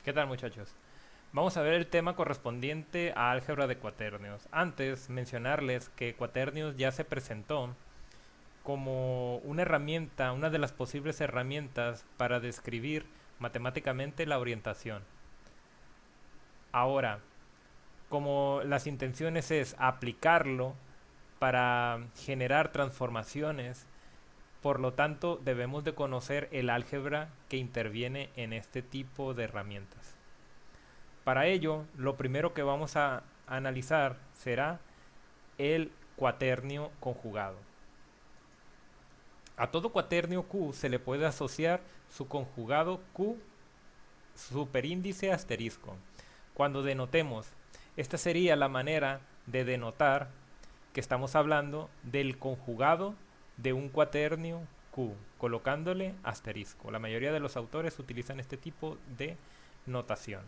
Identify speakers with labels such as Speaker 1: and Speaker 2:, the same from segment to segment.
Speaker 1: ¿Qué tal, muchachos? Vamos a ver el tema correspondiente a álgebra de cuaternios. Antes mencionarles que cuaternios ya se presentó como una herramienta, una de las posibles herramientas para describir matemáticamente la orientación. Ahora, como las intenciones es aplicarlo para generar transformaciones, por lo tanto debemos de conocer el álgebra que interviene en este tipo de herramientas. Para ello, lo primero que vamos a analizar será el cuaternio conjugado. A todo cuaternio Q se le puede asociar su conjugado Q superíndice asterisco. Cuando denotemos, esta sería la manera de denotar que estamos hablando del conjugado de un cuaternio Q, colocándole asterisco. La mayoría de los autores utilizan este tipo de notación,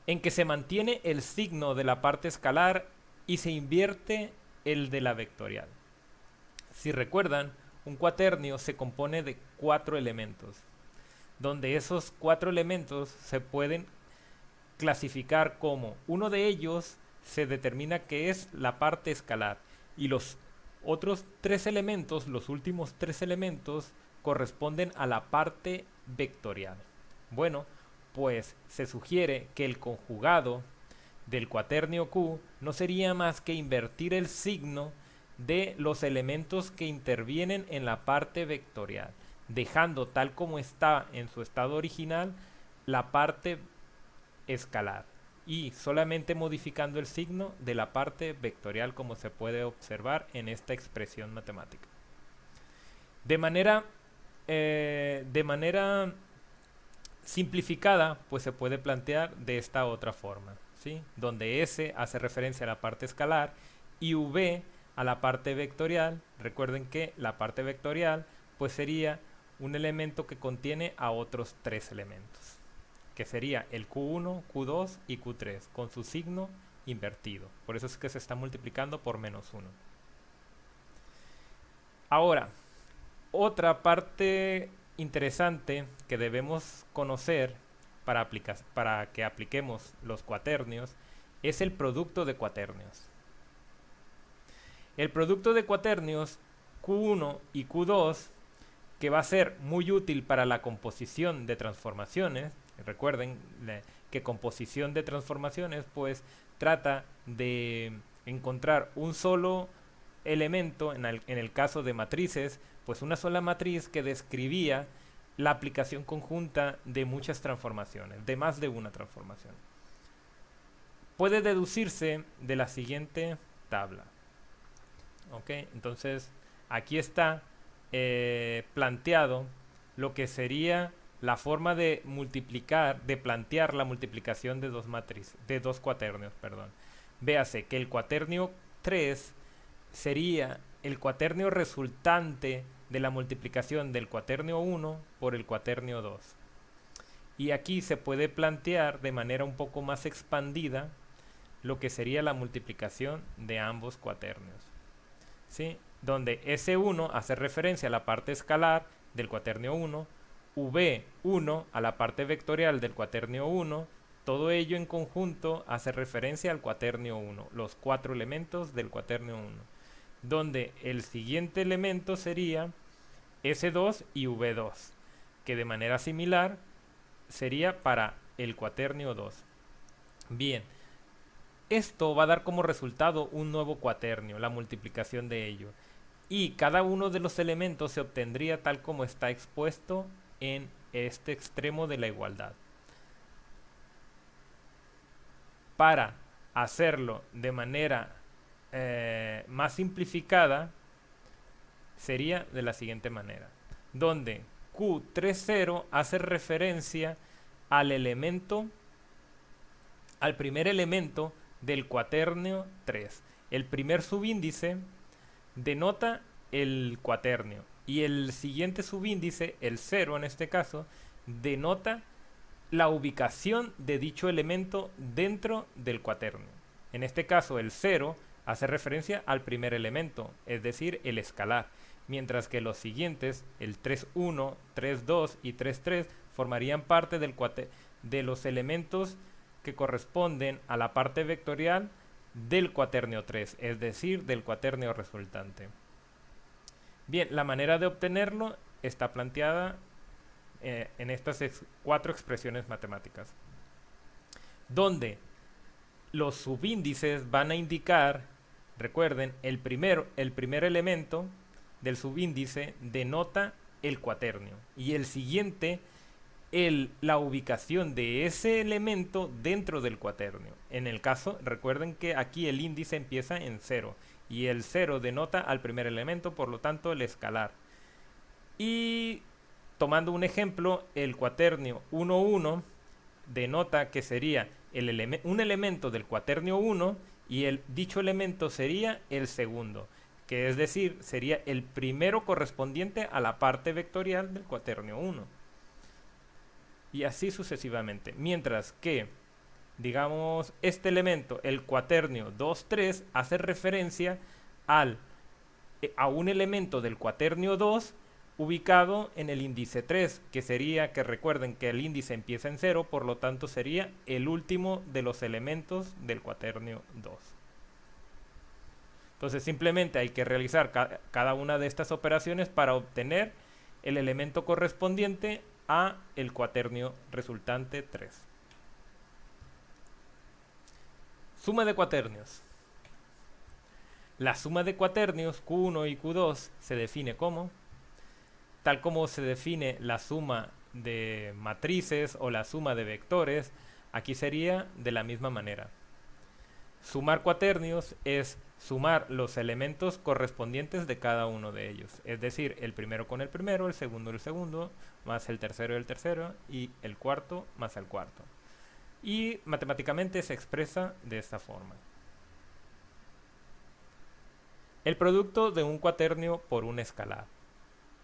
Speaker 1: en que se mantiene el signo de la parte escalar y se invierte el de la vectorial. Si recuerdan, un cuaternio se compone de 4 elementos, donde esos 4 elementos se pueden clasificar como uno de ellos se determina que es la parte escalar y los otros 3 elementos, los últimos 3 elementos, corresponden a la parte vectorial. Bueno, pues se sugiere que el conjugado del cuaternio Q no sería más que invertir el signo de los elementos que intervienen en la parte vectorial, dejando tal como está en su estado original la parte escalar y solamente modificando el signo de la parte vectorial, como se puede observar en esta expresión matemática. De manera, de manera simplificada, pues se puede plantear de esta otra forma, ¿sí? Donde S hace referencia a la parte escalar y V a la parte vectorial. Recuerden que la parte vectorial pues sería un elemento que contiene a otros 3 elementos, que sería el Q1, Q2 y Q3, con su signo invertido. Por eso es que se está multiplicando por -1. Ahora, otra parte interesante que debemos conocer para que apliquemos los cuaternios es el producto de cuaternios. El producto de cuaternios Q1 y Q2, que va a ser muy útil para la composición de transformaciones. Recuerden que composición de transformaciones pues trata de encontrar un solo elemento, en el caso de matrices, pues una sola matriz que describía la aplicación conjunta de muchas transformaciones, de más de una transformación. Puede deducirse de la siguiente tabla. ¿Ok? Entonces, aquí está planteado lo que sería la forma de multiplicar, de plantear la multiplicación de dos matrices, de dos cuaternios, perdón. Véase que el cuaternio 3 sería el cuaternio resultante de la multiplicación del cuaternio 1 por el cuaternio 2. Y aquí se puede plantear de manera un poco más expandida lo que sería la multiplicación de ambos cuaternios, ¿sí? Donde S1 hace referencia a la parte escalar del cuaternio 1, V1 a la parte vectorial del cuaternio 1, todo ello en conjunto hace referencia al cuaternio 1, los 4 elementos del cuaternio 1, donde el siguiente elemento sería S2 y V2, que de manera similar sería para el cuaternio 2. Bien, esto va a dar como resultado un nuevo cuaternio, la multiplicación de ello. Y cada uno de los elementos se obtendría tal como está expuesto en este extremo de la igualdad. Para hacerlo de manera más simplificada, sería de la siguiente manera, donde Q30 hace referencia al elemento, al primer elemento del cuaternio 3. El primer subíndice denota el cuaternio y el siguiente subíndice, el 0 en este caso, denota la ubicación de dicho elemento dentro del cuaternio. En este caso el 0 hace referencia al primer elemento, es decir, el escalar, mientras que los siguientes, el 3.1, 3.2 y 3.3, formarían parte de los elementos que corresponden a la parte vectorial del cuaternio 3, es decir, del cuaternio resultante. Bien, la manera de obtenerlo está planteada en estas cuatro expresiones matemáticas, donde los subíndices van a indicar, recuerden, el primer elemento del subíndice denota el cuaternio y el siguiente la ubicación de ese elemento dentro del cuaternio. En el caso, recuerden que aquí el índice empieza en 0 y el 0 denota al primer elemento, por lo tanto el escalar. Y tomando un ejemplo, el cuaternio 1, 1 denota que sería un elemento del cuaternio 1 y dicho elemento sería el segundo, que es decir, sería el primero correspondiente a la parte vectorial del cuaternio 1. Y así sucesivamente. Mientras que, digamos, este elemento, el cuaternio 2, 3, hace referencia a un elemento del cuaternio 2 ubicado en el índice 3, que sería, que recuerden que el índice empieza en 0, por lo tanto sería el último de los elementos del cuaternio 2. Entonces simplemente hay que realizar cada una de estas operaciones para obtener el elemento correspondiente a el cuaternio resultante 3. Suma de cuaternios. La suma de cuaternios Q1 y Q2 se define como, tal como se define la suma de matrices o la suma de vectores, aquí sería de la misma manera. Sumar cuaternios es sumar los elementos correspondientes de cada uno de ellos, es decir, el primero con el primero, el segundo, más el tercero y el cuarto más el cuarto. Y matemáticamente se expresa de esta forma. El producto de un cuaternio por un escalar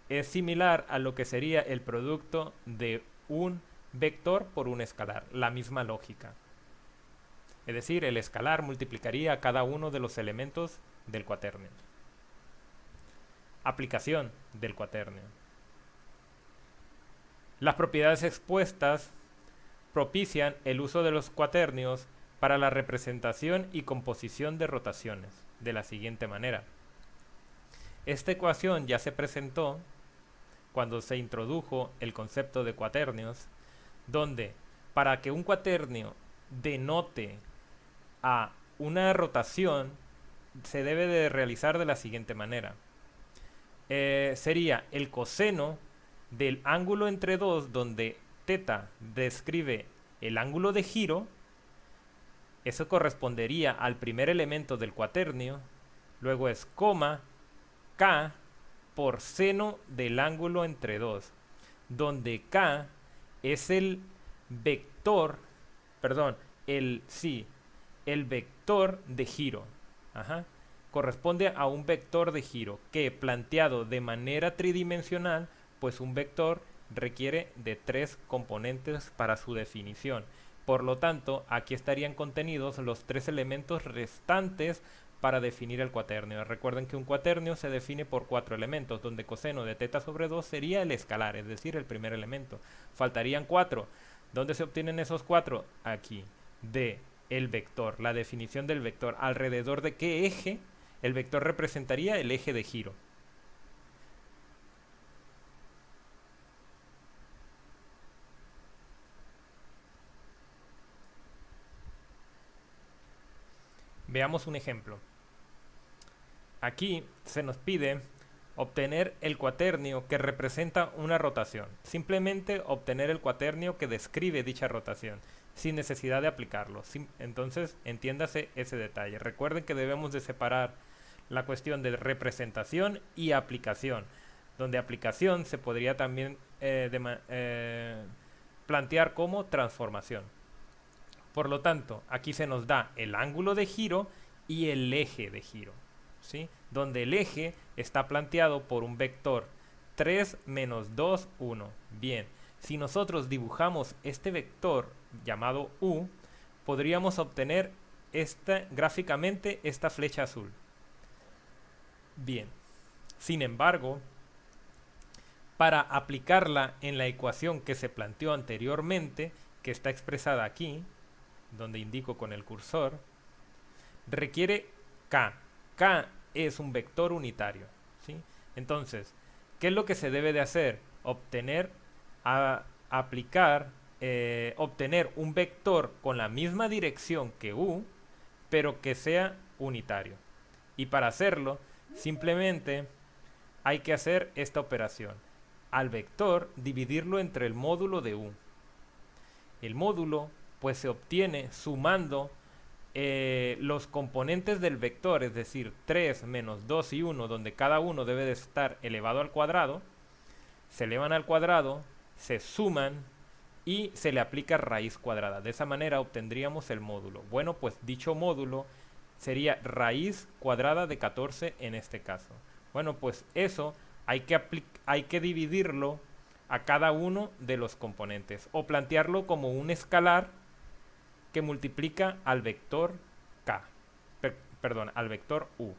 Speaker 1: es similar a lo que sería el producto de un vector por un escalar, la misma lógica. Es decir, el escalar multiplicaría a cada uno de los elementos del cuaternio. Aplicación del cuaternio. Las propiedades expuestas propician el uso de los cuaternios para la representación y composición de rotaciones, de la siguiente manera. Esta ecuación ya se presentó cuando se introdujo el concepto de cuaternios, donde para que un cuaternio denote a una rotación se debe de realizar de la siguiente manera. Sería el coseno del ángulo entre dos, donde θ describe el ángulo de giro. Eso correspondería al primer elemento del cuaternio. Luego es coma k por seno del ángulo entre dos, donde k es el vector, el vector de giro. Corresponde a un vector de giro que, planteado de manera tridimensional, pues un vector requiere de 3 componentes para su definición. Por lo tanto, aquí estarían contenidos los 3 elementos restantes para definir el cuaternio. Recuerden que un cuaternio se define por 4 elementos, donde coseno de θ sobre 2 sería el escalar, es decir, el primer elemento. Faltarían 4. ¿Dónde se obtienen esos 4? Aquí, de el vector, la definición del vector. ¿Alrededor de qué eje el vector representaría el eje de giro? Veamos un ejemplo. Aquí se nos pide obtener el cuaternio que representa una rotación. Simplemente obtener el cuaternio que describe dicha rotación, sin necesidad de aplicarlo. Entonces, entiéndase ese detalle. Recuerden que debemos de separar la cuestión de representación y aplicación, donde aplicación se podría también plantear como transformación. Por lo tanto, aquí se nos da el ángulo de giro y el eje de giro, ¿sí? Donde el eje está planteado por un vector 3 menos 2, 1. Bien, si nosotros dibujamos este vector llamado U, podríamos obtener gráficamente esta flecha azul. Bien, sin embargo, para aplicarla en la ecuación que se planteó anteriormente que está expresada aquí, donde indico con el cursor, requiere k. K es un vector unitario, ¿sí? Entonces, ¿qué es lo que se debe de hacer? Obtener un vector con la misma dirección que u, pero que sea unitario. Y para hacerlo, simplemente hay que hacer esta operación. Al vector, dividirlo entre el módulo de u. El módulo, pues, se obtiene sumando los componentes del vector, es decir, 3 menos 2 y 1, donde cada uno debe de estar elevado al cuadrado, se elevan al cuadrado, se suman y se le aplica raíz cuadrada. De esa manera obtendríamos el módulo. Bueno, pues dicho módulo sería raíz cuadrada de 14 en este caso. Bueno, pues eso hay que dividirlo a cada uno de los componentes o plantearlo como un escalar que multiplica al vector k, al vector u.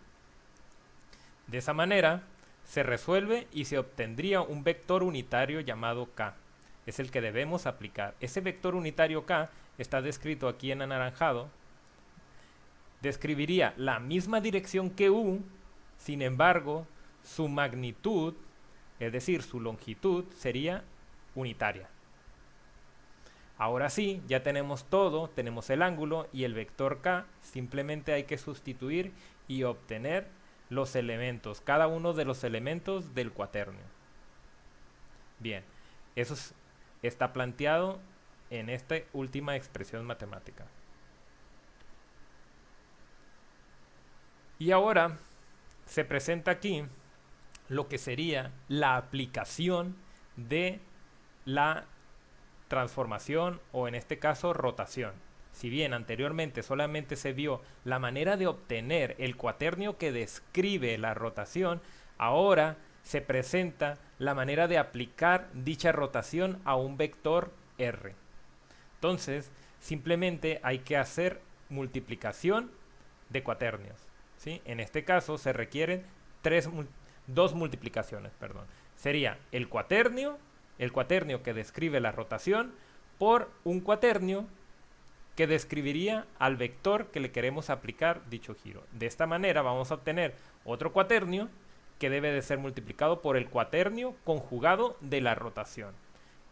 Speaker 1: De esa manera se resuelve y se obtendría un vector unitario llamado k. Es el que debemos aplicar. Ese vector unitario k está descrito aquí en anaranjado. Describiría la misma dirección que u, sin embargo, su magnitud, es decir, su longitud, sería unitaria. Ahora sí, ya tenemos todo, tenemos el ángulo y el vector k, simplemente hay que sustituir y obtener los elementos, cada uno de los elementos del cuaternio. Bien, eso está planteado en esta última expresión matemática. Y ahora se presenta aquí lo que sería la aplicación de la transformación o en este caso rotación. Si bien anteriormente solamente se vio la manera de obtener el cuaternio que describe la rotación, ahora se presenta la manera de aplicar dicha rotación a un vector r. Entonces, simplemente hay que hacer multiplicación de cuaternios, ¿sí? En este caso se requieren dos multiplicaciones, perdón. Sería el cuaternio que describe la rotación por un cuaternio que describiría al vector que le queremos aplicar dicho giro. De esta manera vamos a obtener otro cuaternio que debe de ser multiplicado por el cuaternio conjugado de la rotación.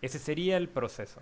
Speaker 1: Ese sería el proceso.